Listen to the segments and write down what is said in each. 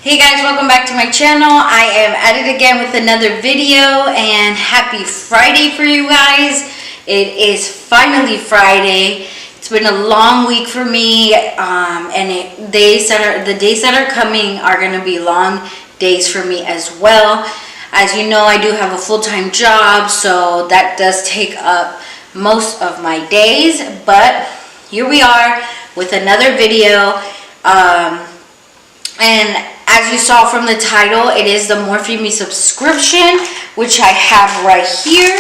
Hey guys, welcome back to my channel. I am at it again with another video, and happy Friday for you guys. It is finally Friday. It's been a long week for me, and the days that are coming are going to be long days for me as well. As you know, I do have a full-time job, so that does take up most of my days, but here we are with another video. And as you saw from the title, it is the Morphe Me subscription, which I have right here.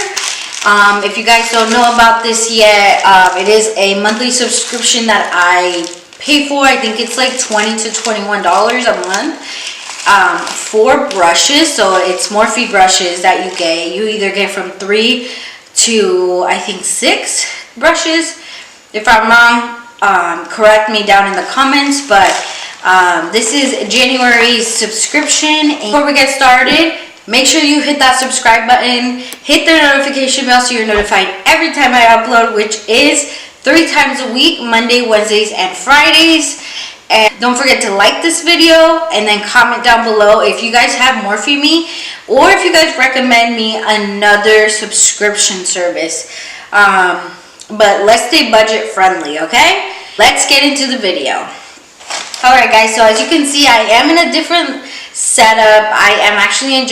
If you guys don't know about this yet, it is a monthly subscription that I pay for. I think it's like $20 to $21 a month for brushes. So it's Morphe brushes that you get. You either get from 3 to I think 6 brushes. If I'm wrong, correct me down in the comments, but this is January's subscription. And before we get started, make sure you hit that subscribe button, hit the notification bell so you're notified every time I upload, which is 3 times a week, Monday, Wednesdays, and Fridays. And don't forget to like this video and then comment down below if you guys have Morphe Me, or if you guys recommend me another subscription service. But let's stay budget friendly, okay? Let's get into the video. Alright guys, so as you can see, I am in a different setup. I am actually in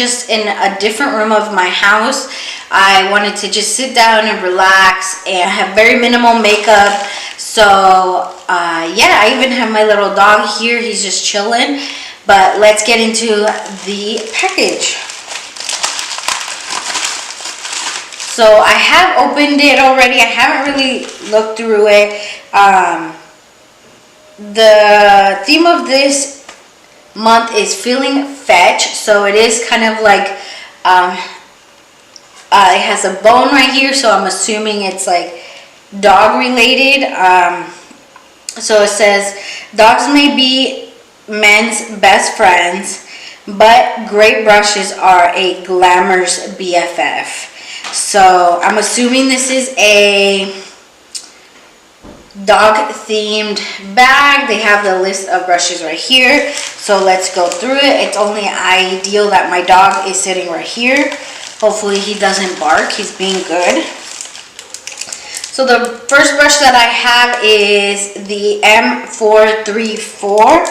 a different room of my house. I wanted to just sit down and relax, and I have very minimal makeup. So yeah, I even have my little dog here. He's just chilling. But let's get into the package. So I have opened it already. I haven't really looked through it. The theme of this month is feeling fetch, so it is kind of like it has a bone right here, so I'm assuming it's like dog related. So it says dogs may be men's best friends, but great brushes are a glamour's BFF. So I'm assuming this is a dog themed bag. They have the list of brushes right here, so let's go through it. It's only ideal that my dog is sitting right here. Hopefully he doesn't bark. He's being good. So the first brush that I have is the M434,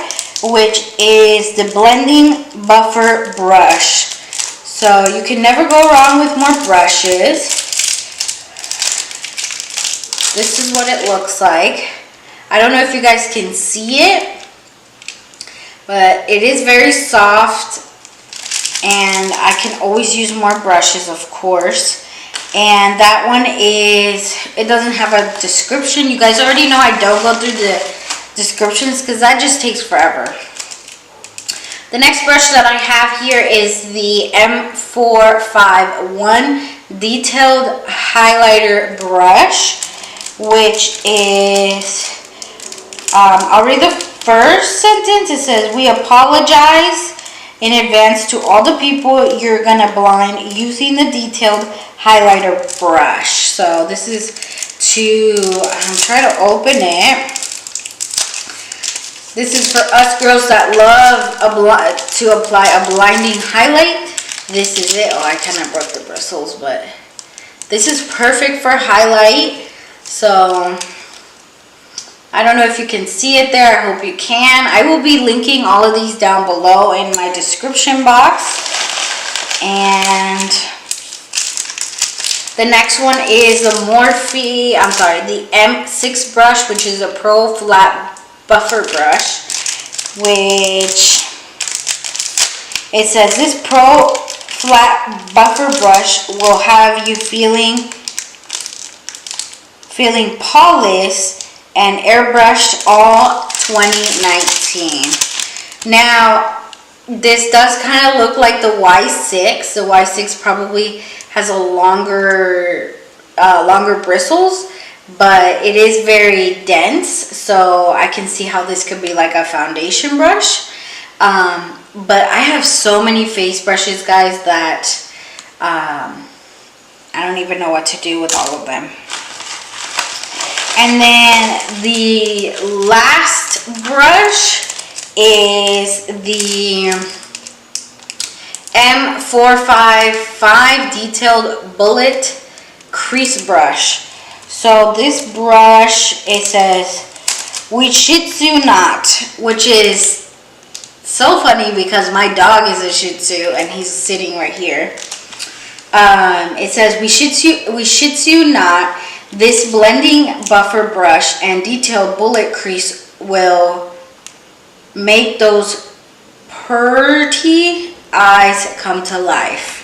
which is the blending buffer brush. So you can never go wrong with more brushes. This is what it looks like. I don't know if you guys can see it, but it is very soft, and I can always use more brushes, of course. And that one it doesn't have a description. You guys already know I don't go through the descriptions because that just takes forever. The next brush that I have here is the M451 detailed highlighter brush, which is, I'll read the first sentence. It says, "We apologize in advance to all the people you're gonna blind using the detailed highlighter brush." So this is I'm trying to open it. This is for us girls that love to apply a blinding highlight. This is it. Oh, I kind of broke the bristles, but this is perfect for highlight. So I don't know if you can see it there. I hope you can. I will be linking all of these down below in my description box. And the next one is the the M6 brush, which is a Pro Flat Buffer brush, which it says this Pro Flat Buffer brush will have you feeling polished and airbrushed all 2019. Now, this does kind of look like the Y6. The Y6 probably has a longer bristles, but it is very dense, so I can see how this could be like a foundation brush. But I have so many face brushes, guys, that I don't even know what to do with all of them. And then the last brush is the M455 detailed bullet crease brush. So this brush, it says we Shih Tzu not, which is so funny because my dog is a Shih Tzu and he's sitting right here. It says we Shih Tzu not. This blending buffer brush and detailed bullet crease will make those pretty eyes come to life.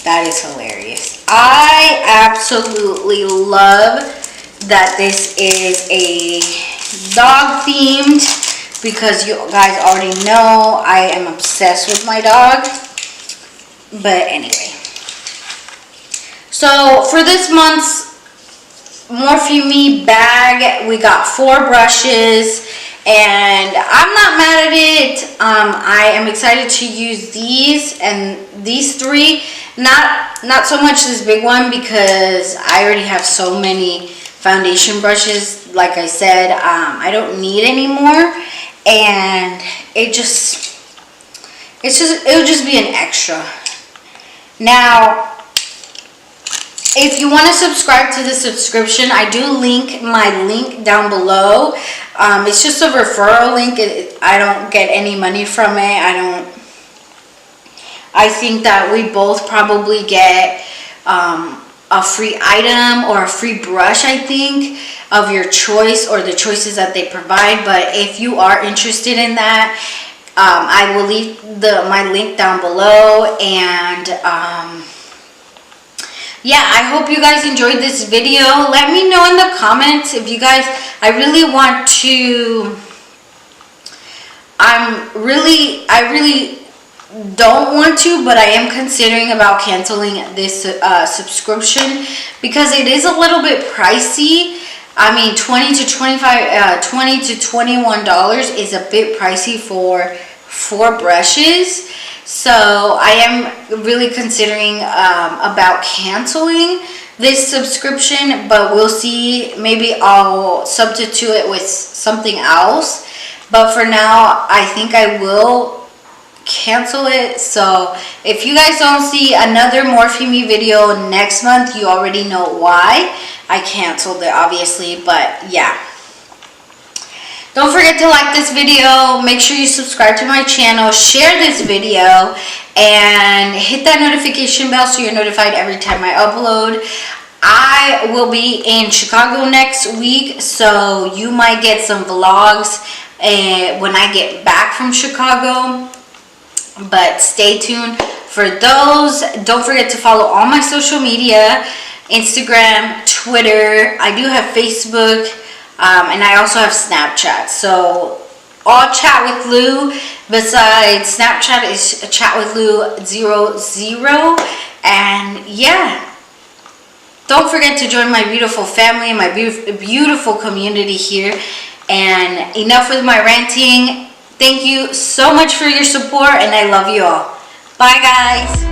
That is hilarious. I absolutely love that this is a dog themed, because you guys already know I am obsessed with my dog. But anyway, so for this month's Morphe Me bag, we got 4 brushes, and I'm not mad at it. I am excited to use these and these 3. Not so much this big one, because I already have so many foundation brushes. Like I said, I don't need any more, and it'll just be an extra. Now, if you want to subscribe to the subscription, I do link my link down below. It's just a referral link. I don't get any money from it. I think that we both probably get a free item or a free brush, I think, of your choice, or the choices that they provide. But if you are interested in that, I will leave my link down below. And yeah, I hope you guys enjoyed this video. Let me know in the comments if you guys, I really don't want to, but I am considering about canceling this subscription, because it is a little bit pricey. I mean, $20 to $21 is a bit pricey for 4 brushes. So I am really considering about canceling this subscription, but we'll see. Maybe I'll substitute it with something else. But for now, I think I will cancel it. So if you guys don't see another Morphe Me video next month, you already know why. I canceled it, obviously, but yeah. Don't forget to like this video, make sure you subscribe to my channel, share this video, and hit that notification bell so you're notified every time I upload. I will be in Chicago next week, so you might get some vlogs when I get back from Chicago. But stay tuned for those. Don't forget to follow all my social media, Instagram, Twitter. I do have Facebook, and I also have Snapchat. So all Chat with Lou besides Snapchat is Chat with Lou 00. And yeah, don't forget to join my beautiful family, my beautiful community here. And enough with my ranting. Thank you so much for your support, and I love you all. Bye, guys.